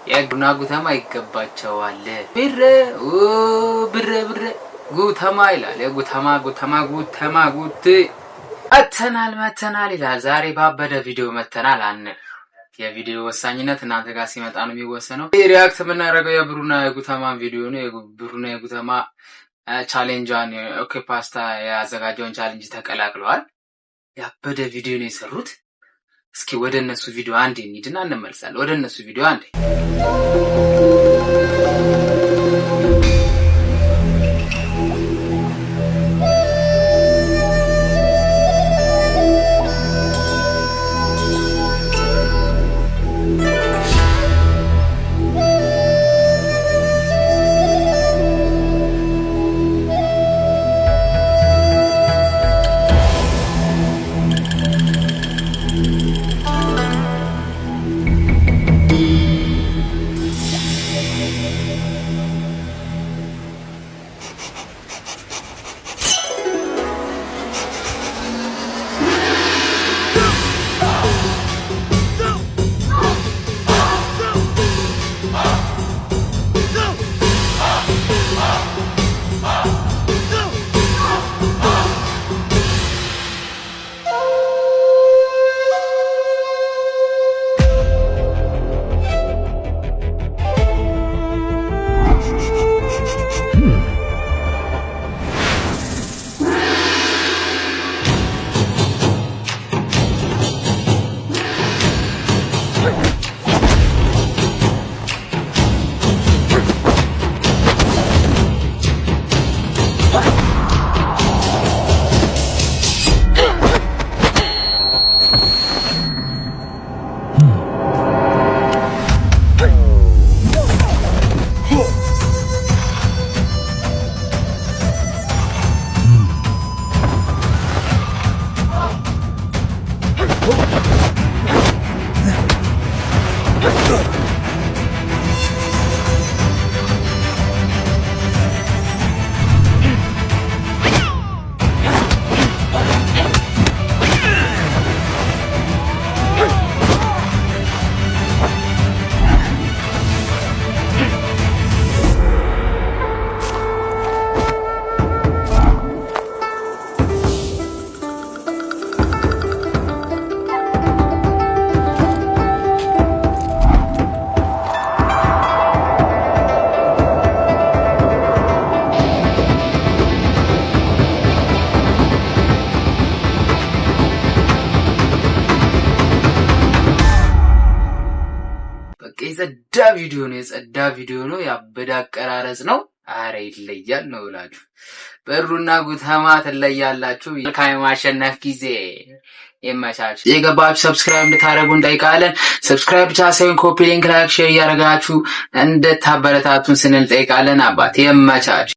የጉና ጉተማ ይገባቸዋል። ብር ጉተማ ይላል። የጉተማ ጉት መተናል ይላል። ዛሬ ባበደ ቪዲዮ መተናል አንል። የቪዲዮ ወሳኝነት እናንተ ጋር ሲመጣ ነው የሚወሰነው። ሪአክት የምናደርገው የብሩና የጉተማን ቪዲዮ ነው። የብሩና የጉተማ ቻሌንጇን ኦኬ ፓስታ ያዘጋጀውን ቻሌንጅ ተቀላቅለዋል። ያበደ ቪዲዮ ነው የሰሩት። እስኪ ወደ እነሱ ቪዲዮ አንዴ እንሂድና እንመልሳለን። ወደ እነሱ ቪዲዮ አንዴ የጸዳ ቪዲዮ ነው። ያበደ አቀራረጽ ነው። አረ ይለያል ነው ብላችሁ ብሩና ጉተማ ትለያላችሁ። ከማሸነፍ ጊዜ ይመቻችሁ። የገባችሁ ሰብስክራይብ እንድታረጉ እንጠይቃለን። ሰብስክራይብ ብቻ ሳይሆን ኮፒ ሊንክ፣ ላይክ፣ ሼር እያደረጋችሁ እንድታበረታቱን ስንል እንጠይቃለን። አባት ይመቻችሁ።